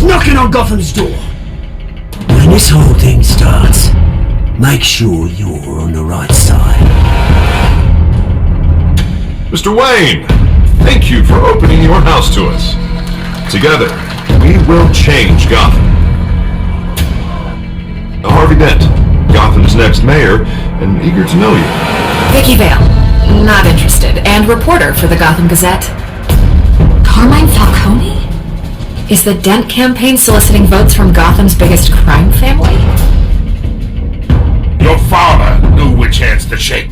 knocking on Gotham's door. When this whole thing starts, make sure you're on the right side. Mr. Wayne, thank you for opening your house to us. Together, we will change Gotham. Harvey Dent, Gotham's next mayor, and eager to know you. Vicky Vale, not interested, and reporter for the Gotham Gazette. Carmine Falcone? Is the Dent campaign soliciting votes from Gotham's biggest crime family? Your father knew which hands to shake.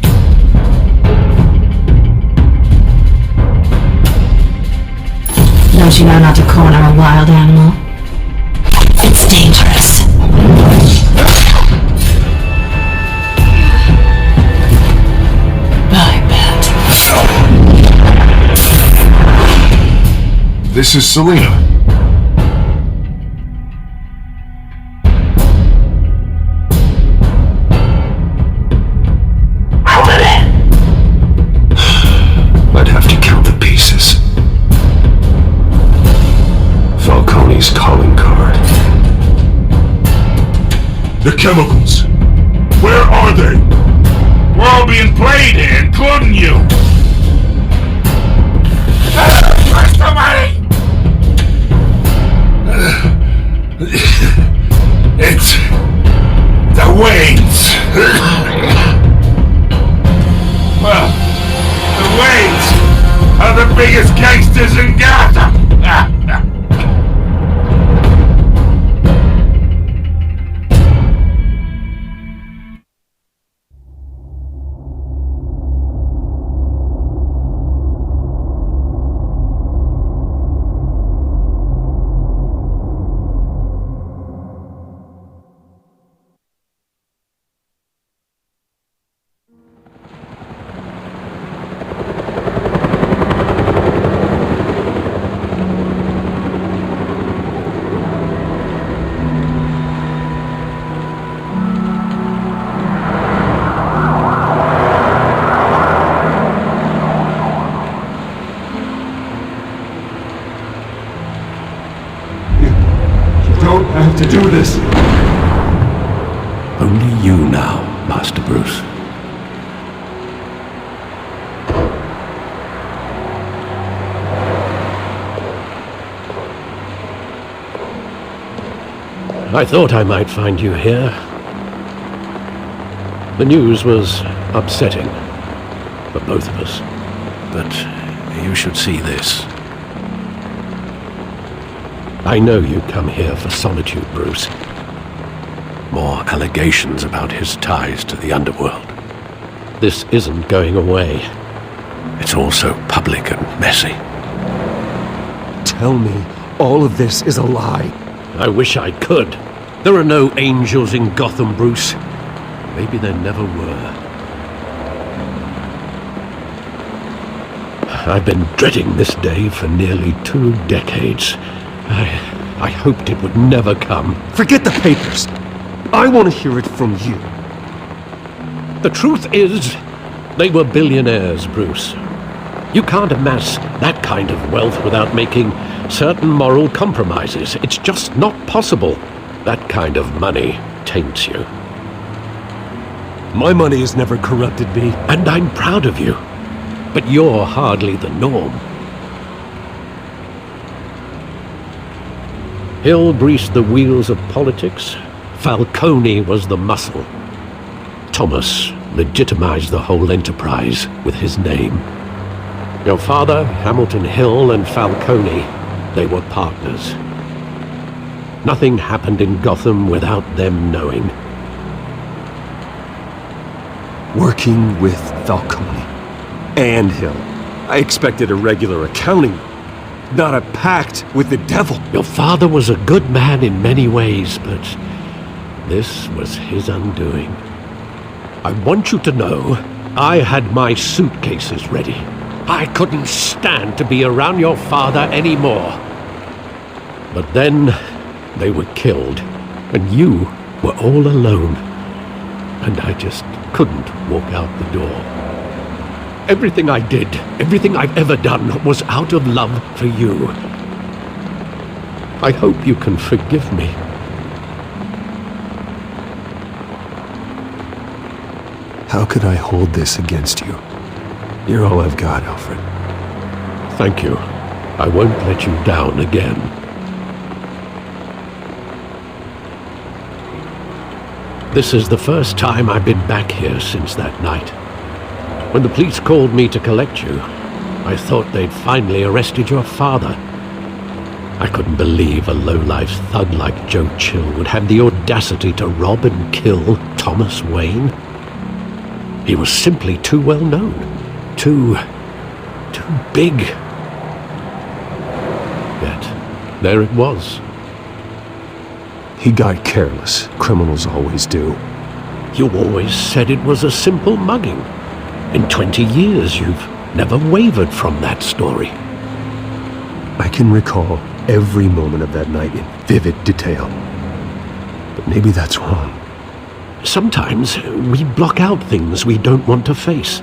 Don't you know not to corner a wild animal? It's dangerous. I bet. This is Selina. How many? I'd have to count the pieces. Falcone's calling card. The chemicals. Where are they? We're all being played here, including you. Where's the money? It's the Waynes. Well, the Waynes are the biggest gangsters in Gotham. To do this. Only you now, Master Bruce. I thought I might find you here. The news was upsetting for both of us. But you should see this. I know you come here for solitude, Bruce. More allegations about his ties to the underworld. This isn't going away. It's all so public and messy. Tell me all of this is a lie. I wish I could. There are no angels in Gotham, Bruce. Maybe there never were. I've been dreading this day for nearly 2 decades. I hoped it would never come. Forget the papers. I want to hear it from you. The truth is, they were billionaires, Bruce. You can't amass that kind of wealth without making certain moral compromises. It's just not possible. That kind of money taints you. My money has never corrupted me. And I'm proud of you. But you're hardly the norm. Hill greased the wheels of politics. Falcone was the muscle. Thomas legitimized the whole enterprise with his name. Your father, Hamilton Hill, and Falcone, they were partners. Nothing happened in Gotham without them knowing. Working with Falcone and Hill. I expected a regular accounting, not a pact with the devil. Your father was a good man in many ways, but this was his undoing. I want you to know, I had my suitcases ready. I couldn't stand to be around your father anymore. But then, they were killed, and you were all alone. And I just couldn't walk out the door. Everything I did, everything I've ever done, was out of love for you. I hope you can forgive me. How could I hold this against you? You're all I've got, Alfred. Thank you. I won't let you down again. This is the first time I've been back here since that night. When the police called me to collect you, I thought they'd finally arrested your father. I couldn't believe a low-life thug like Joe Chill would have the audacity to rob and kill Thomas Wayne. He was simply too well known. Too big. Yet, there it was. He got careless. Criminals always do. You always said it was a simple mugging. In 20 years, you've never wavered from that story. I can recall every moment of that night in vivid detail. But maybe that's wrong. Sometimes we block out things we don't want to face.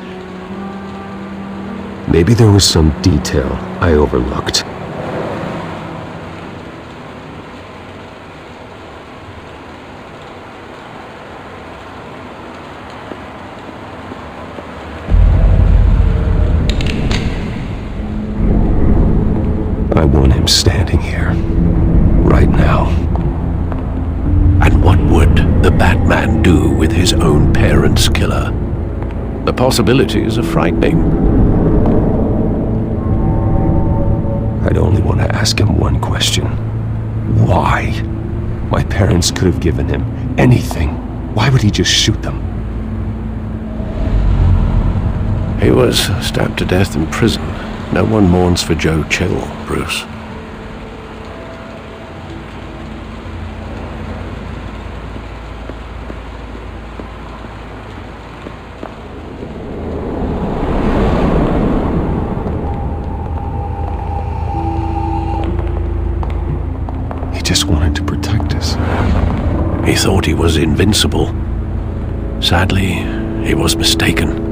Maybe there was some detail I overlooked. I want him standing here, right now. And what would the Batman do with his own parents' killer? The possibilities are frightening. I'd only want to ask him one question. Why? My parents could have given him anything. Why would he just shoot them? He was stabbed to death in prison. No one mourns for Joe Chill, Bruce. He just wanted to protect us. He thought he was invincible. Sadly, he was mistaken.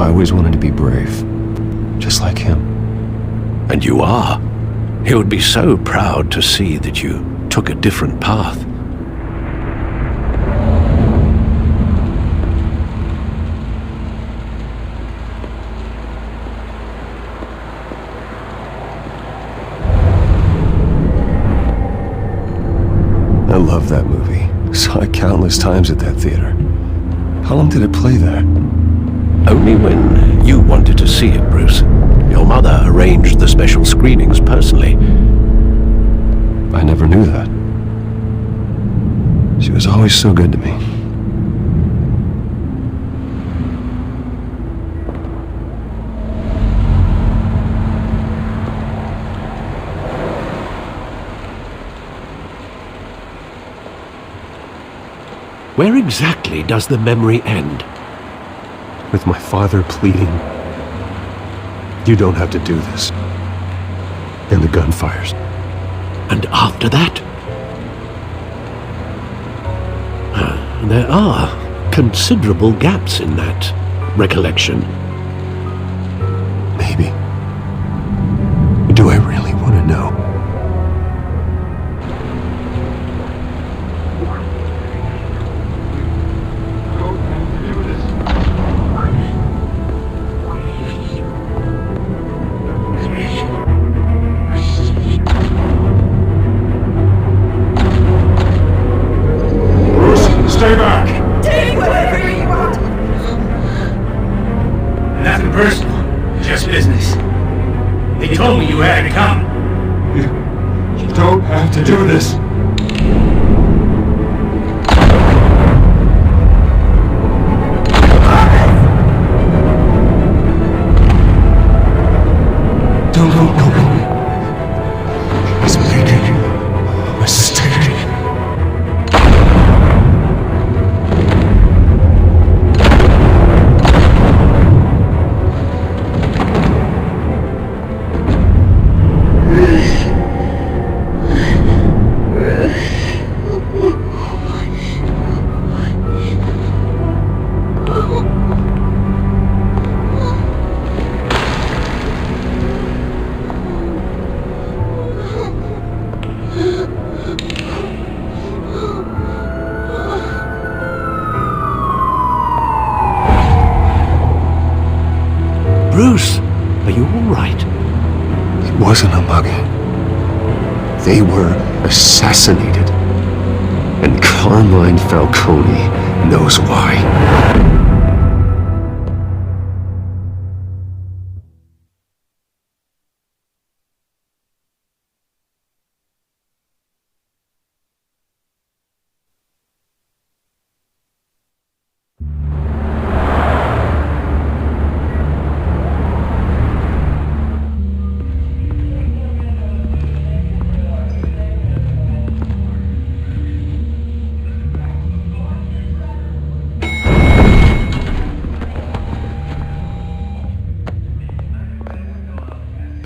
I always wanted to be brave, just like him. And you are. He would be so proud to see that you took a different path. I love that movie. Saw it countless times at that theater. How long did it play there? Only when you wanted to see it, Bruce. Your mother arranged the special screenings personally. I never knew that. She was always so good to me. Where exactly does the memory end? With my father pleading, "You don't have to do this." And the gun fires. And after that? There are considerable gaps in that recollection. Maybe. Do I really want to know? Stay back! Take whatever you want! Nothing personal, just business. They told me you had to come. You don't have to do this. No. He's making a mistake. Bruce, are you all right? It wasn't a mugging. They were assassinated. And Carmine Falcone knows why.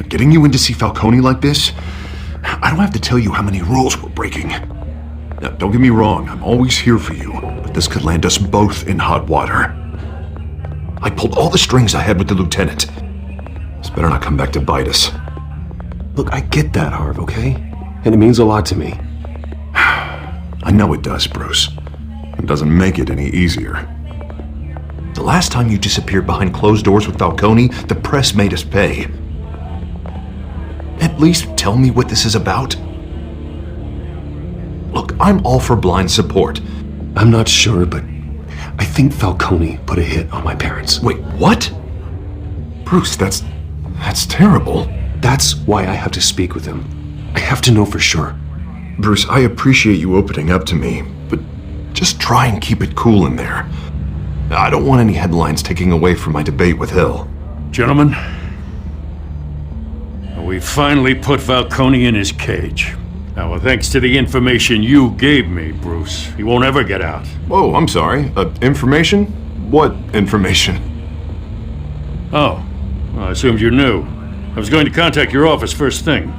Getting you in to see Falcone like this? I don't have to tell you how many rules we're breaking. Now, don't get me wrong, I'm always here for you, but this could land us both in hot water. I pulled all the strings I had with the lieutenant. This better not come back to bite us. Look, I get that, Harv, okay? And it means a lot to me. I know it does, Bruce. It doesn't make it any easier. The last time you disappeared behind closed doors with Falcone, the press made us pay. At least tell me what this is about. Look, I'm all for blind support. I'm not sure, but I think Falcone put a hit on my parents. Wait, what? Bruce, that's terrible. That's why I have to speak with him. I have to know for sure. Bruce, I appreciate you opening up to me, but just try and keep it cool in there. I don't want any headlines taking away from my debate with Hill. Gentlemen, we finally put Falcone in his cage. Now, well, thanks to the information you gave me, Bruce, he won't ever get out. Whoa, I'm sorry. Information? What information? Oh, well, I assumed you knew. I was going to contact your office first thing.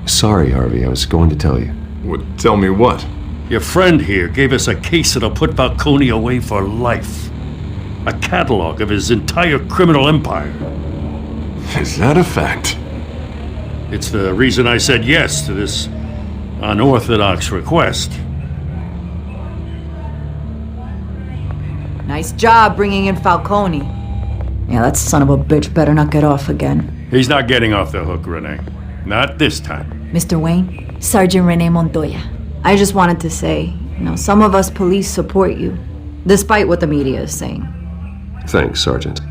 Sorry, Harvey, I was going to tell you. Tell me what? Your friend here gave us a case that'll put Falcone away for life. A catalog of his entire criminal empire. Is that a fact? It's the reason I said yes to this unorthodox request. Nice job bringing in Falcone. Yeah, that son of a bitch better not get off again. He's not getting off the hook, Renee. Not this time. Mr. Wayne, Sergeant Renee Montoya. I just wanted to say, some of us police support you, despite what the media is saying. Thanks, Sergeant.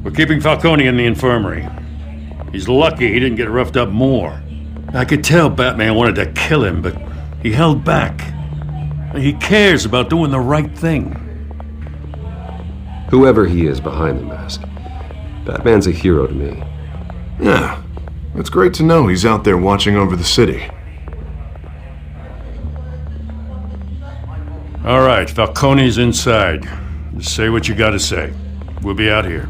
We're keeping Falcone in the infirmary. He's lucky he didn't get roughed up more. I could tell Batman wanted to kill him, but he held back. He cares about doing the right thing. Whoever he is behind the mask, Batman's a hero to me. Yeah, it's great to know he's out there watching over the city. All right, Falcone's inside. Just say what you gotta say. We'll be out here.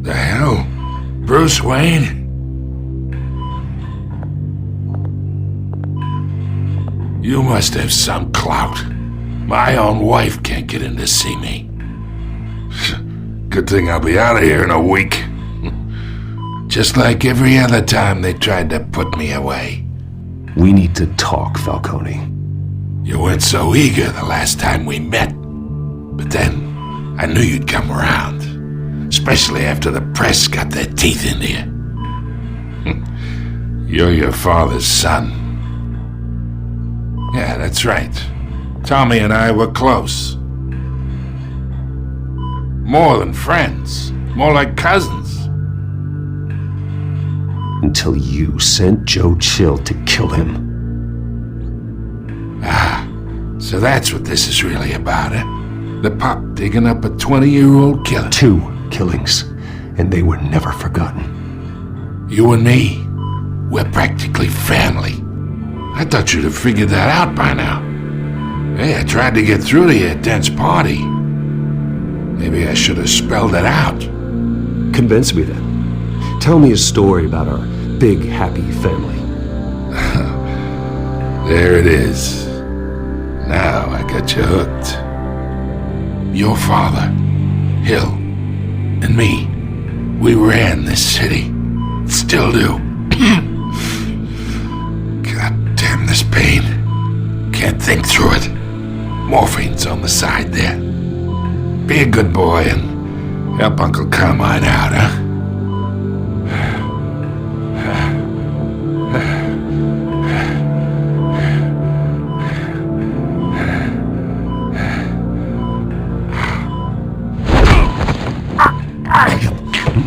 The hell? Bruce Wayne? You must have some clout. My own wife can't get in to see me. Good thing I'll be out of here in a week. Just like every other time they tried to put me away. We need to talk, Falcone. You weren't so eager the last time we met. But then, I knew you'd come around. Especially after the press got their teeth into you. You're your father's son. Yeah, that's right. Tommy and I were close. More than friends. More like cousins. Until you sent Joe Chill to kill him. Ah, so that's what this is really about, eh? The pup digging up a 20-year-old killer. 2 killings, and they were never forgotten. You and me, we're practically family. I thought you'd have figured that out by now. Hey, I tried to get through to you at Dent's party. Maybe I should have spelled it out. Convince me then. Tell me a story about our big, happy family. There it is. Now I got you hooked. Your father, Hill, and me, we ran this city. Still do. God damn this pain. Can't think through it. Morphine's on the side there. Be a good boy and help Uncle Carmine out, huh?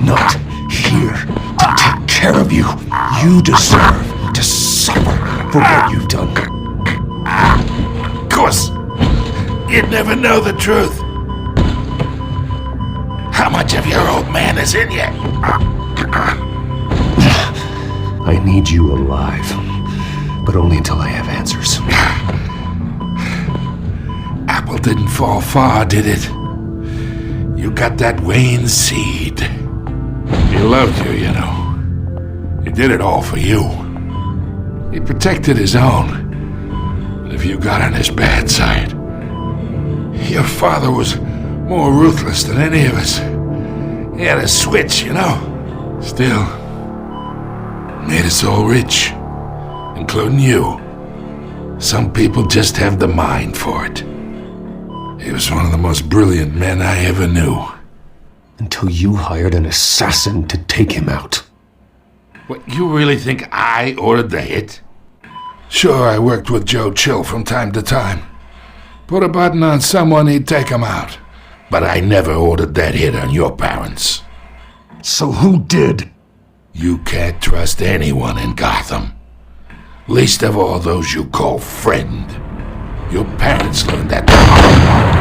Not here to take care of you. You deserve to suffer for what you've done. Of course, you'd never know the truth. How much of your old man is in you? I need you alive, but only until I have answers. Apple didn't fall far, did it? You got that Wayne seed. He loved you, you know. He did it all for you. He protected his own. But if you got on his bad side, your father was more ruthless than any of us. He had a switch, you know. Still, made us all rich, including you. Some people just have the mind for it. He was one of the most brilliant men I ever knew. Until you hired an assassin to take him out. What, you really think I ordered the hit? Sure, I worked with Joe Chill from time to time. Put a button on someone, he'd take him out. But I never ordered that hit on your parents. So who did? You can't trust anyone in Gotham. Least of all those you call friend. Your parents learned that the hard way.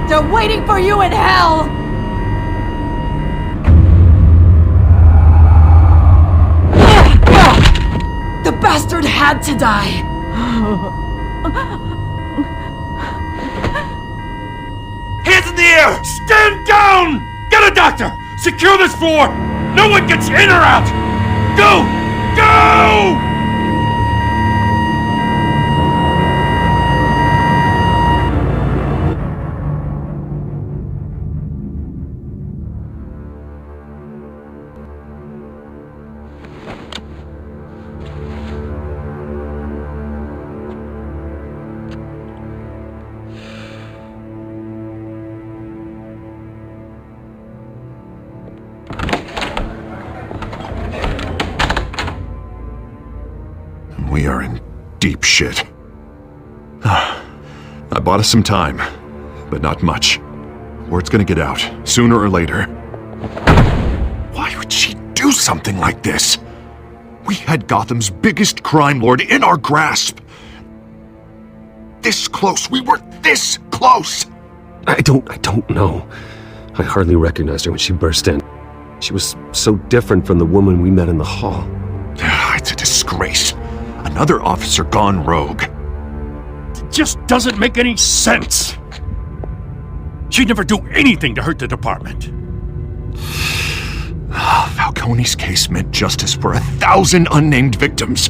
They're waiting for you in hell! The bastard had to die! Hands in the air! Stand down! Get a doctor! Secure this floor! No one gets in or out! Go! Go! We are in deep shit. I bought us some time, but not much. Word's gonna get out, sooner or later. Why would she do something like this? We had Gotham's biggest crime lord in our grasp. This close, we were this close! I don't know. I hardly recognized her when she burst in. She was so different from the woman we met in the hall. It's a disgrace. Another officer gone rogue. It just doesn't make any sense. She'd never do anything to hurt the department. Falcone's case meant justice for 1,000 unnamed victims.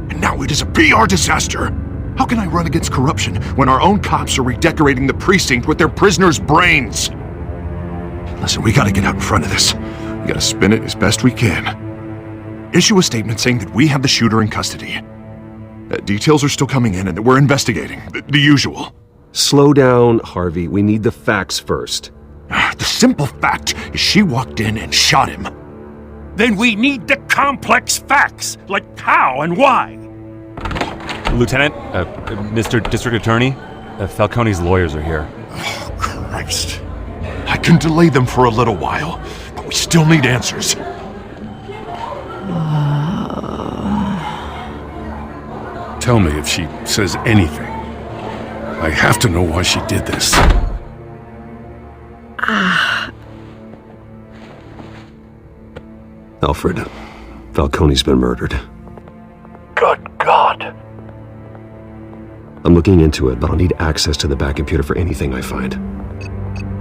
And now it is a PR disaster. How can I run against corruption when our own cops are redecorating the precinct with their prisoners' brains? Listen, we gotta get out in front of this. We gotta spin it as best we can. Issue a statement saying that we have the shooter in custody. Details are still coming in and that we're investigating. The usual. Slow down, Harvey. We need the facts first. The simple fact is she walked in and shot him. Then we need the complex facts, like how and why. Lieutenant, Mr. District Attorney, Falcone's lawyers are here. Oh, Christ. I can delay them for a little while, but we still need answers. Tell me if she says anything. I have to know why she did this. Alfred, Falcone's been murdered. Good God. I'm looking into it, but I'll need access to the back computer for anything I find.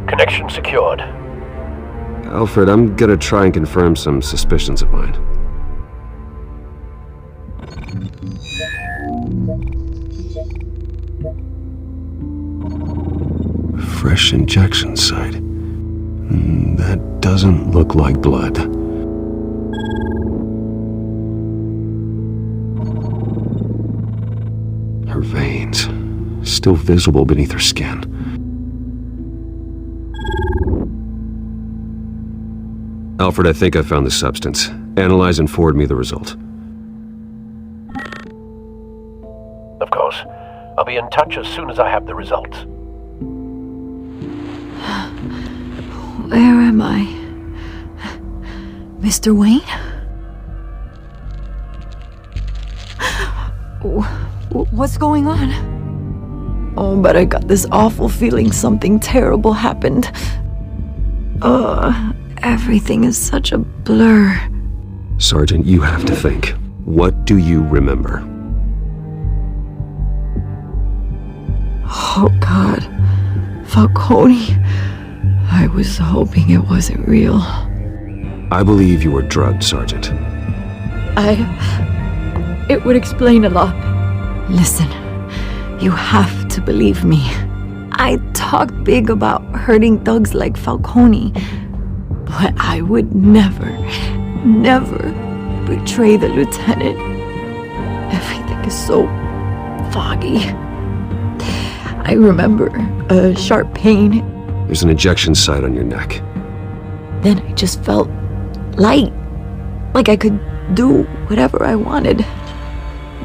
Connection secured. Alfred, I'm gonna try and confirm some suspicions of mine. Fresh injection site. That doesn't look like blood. Her veins, still visible beneath her skin. Alfred, I think I found the substance. Analyze and forward me the result. Of course. I'll be in touch as soon as I have the results. Where am I? Mr. Wayne? What's going on? Oh, but I got this awful feeling something terrible happened. Everything is such a blur. Sergeant, you have to think. What do you remember? Oh, God. Falcone. I was hoping it wasn't real. I believe you were drugged, Sergeant. It would explain a lot. Listen, you have to believe me. I talked big about hurting thugs like Falcone, but I would never betray the lieutenant. Everything is so foggy. I remember a sharp pain. There's an injection site on your neck. Then I just felt light, like I could do whatever I wanted.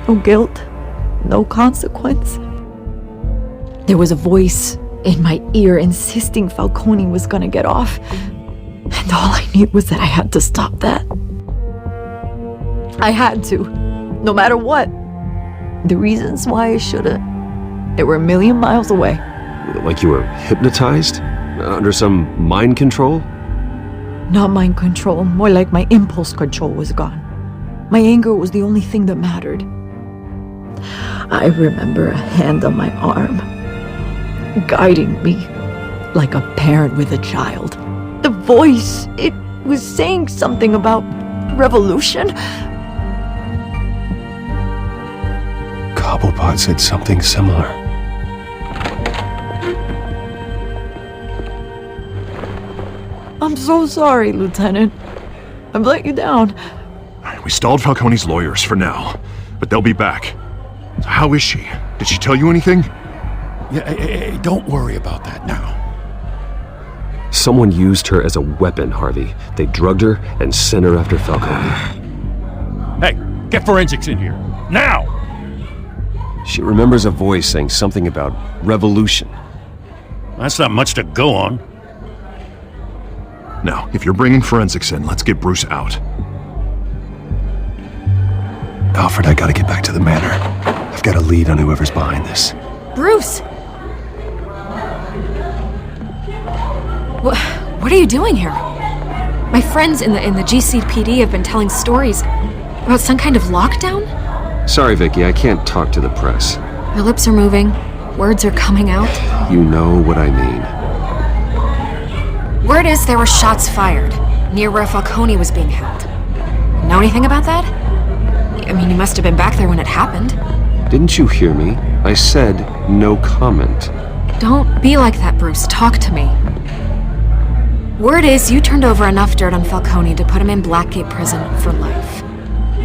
No guilt, no consequence. There was a voice in my ear insisting Falcone was gonna get off. And all I knew was that I had to stop that. I had to, no matter what. The reasons why I should've, they were a million miles away. Like you were hypnotized? Under some mind control? Not mind control, more like my impulse control was gone. My anger was the only thing that mattered. I remember a hand on my arm, guiding me like a parent with a child. The voice, it was saying something about revolution. Cobblepot said something similar. I'm so sorry, Lieutenant. I've let you down. We stalled Falcone's lawyers for now, but they'll be back. So how is she? Did she tell you anything? Yeah, hey, don't worry about that now. Someone used her as a weapon, Harvey. They drugged her and sent her after Falcone. Hey, get forensics in here. Now! She remembers a voice saying something about revolution. That's not much to go on. Now, if you're bringing forensics in, let's get Bruce out. Alfred, I gotta get back to the manor. I've got a lead on whoever's behind this. Bruce! What are you doing here? My friends in the GCPD have been telling stories about some kind of lockdown? Sorry, Vicky, I can't talk to the press. Your lips are moving. Words are coming out. You know what I mean. Word is there were shots fired near where Falcone was being held. Know anything about that? I mean, you must have been back there when it happened. Didn't you hear me? I said no comment. Don't be like that, Bruce. Talk to me. Word is you turned over enough dirt on Falcone to put him in Blackgate Prison for life.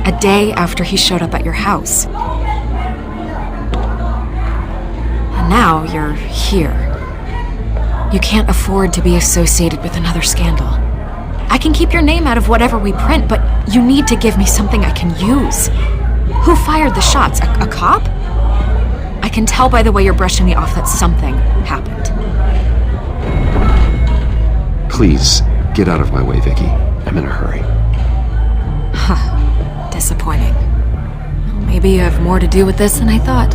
A day after he showed up at your house. And now you're here. You can't afford to be associated with another scandal. I can keep your name out of whatever we print, but you need to give me something I can use. Who fired the shots? A cop? I can tell by the way you're brushing me off that something happened. Please, get out of my way, Vicky. I'm in a hurry. Huh. Disappointing. Well, maybe you have more to do with this than I thought.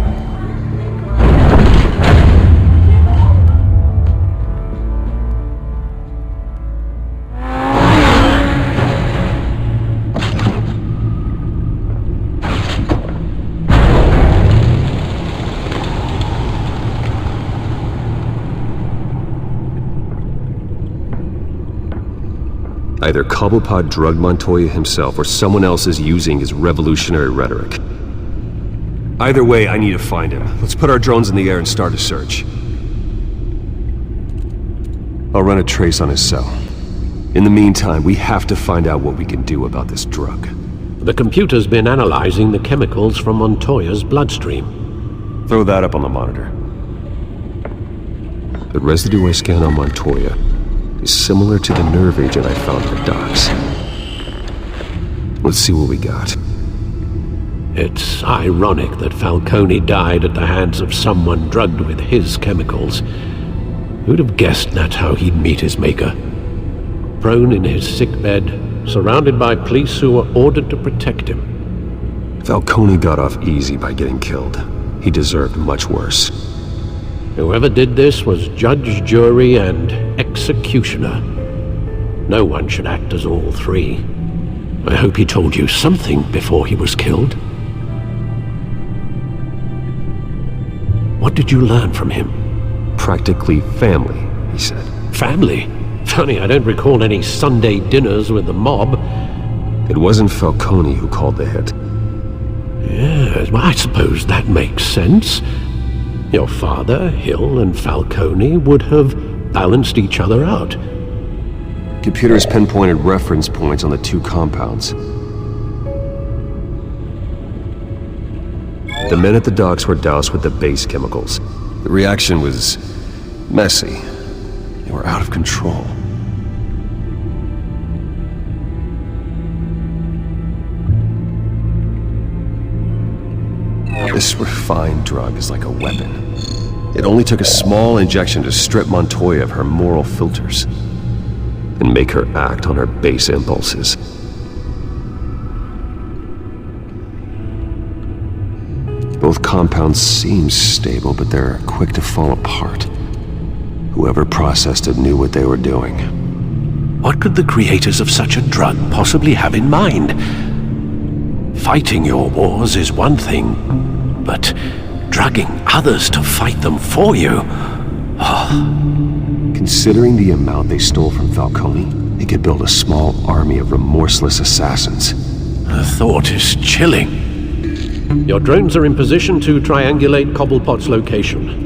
Either Cobblepot drugged Montoya himself or someone else is using his revolutionary rhetoric. Either way, I need to find him. Let's put our drones in the air and start a search. I'll run a trace on his cell. In the meantime, we have to find out what we can do about this drug. The computer's been analyzing the chemicals from Montoya's bloodstream. Throw that up on the monitor. The residue I scanned on Montoya is similar to the nerve agent I found in the docks. Let's see what we got. It's ironic that Falcone died at the hands of someone drugged with his chemicals. Who'd have guessed that's how he'd meet his maker? Prone in his sickbed, surrounded by police who were ordered to protect him. Falcone got off easy by getting killed. He deserved much worse. Whoever did this was judge, jury, and executioner. No one should act as all three. I hope he told you something before he was killed. What did you learn from him? Practically family, he said. Family? Funny, I don't recall any Sunday dinners with the mob. It wasn't Falcone who called the hit. Yes, well, I suppose that makes sense. Your father, Hill, and Falcone would have balanced each other out. Computers pinpointed reference points on the two compounds. The men at the docks were doused with the base chemicals. The reaction was messy. They were out of control. This refined drug is like a weapon. It only took a small injection to strip Montoya of her moral filters and make her act on her base impulses. Both compounds seem stable, but they're quick to fall apart. Whoever processed it knew what they were doing. What could the creators of such a drug possibly have in mind? Fighting your wars is one thing, but drugging others to fight them for you? Considering the amount they stole from Falcone, they could build a small army of remorseless assassins. The thought is chilling. Your drones are in position to triangulate Cobblepot's location.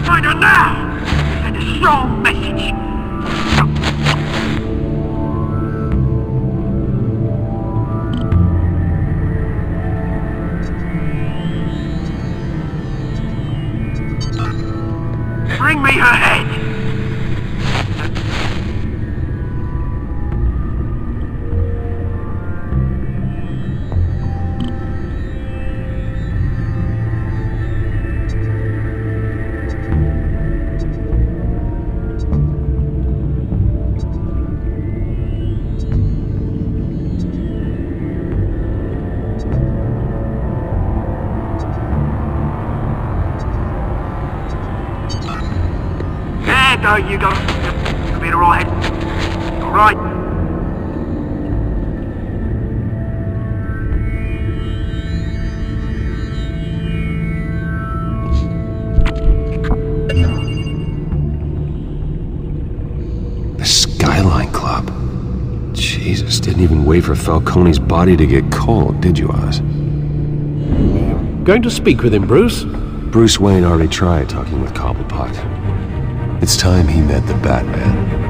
Find her now! Send a strong message! Bring me her head! There you go. You'll be alright. Alright. The Skyline Club. Jesus, didn't even wait for Falcone's body to get cold, did you, Oz? Going to speak with him, Bruce? Bruce Wayne already tried talking with Cobblepot. It's time he met the Batman.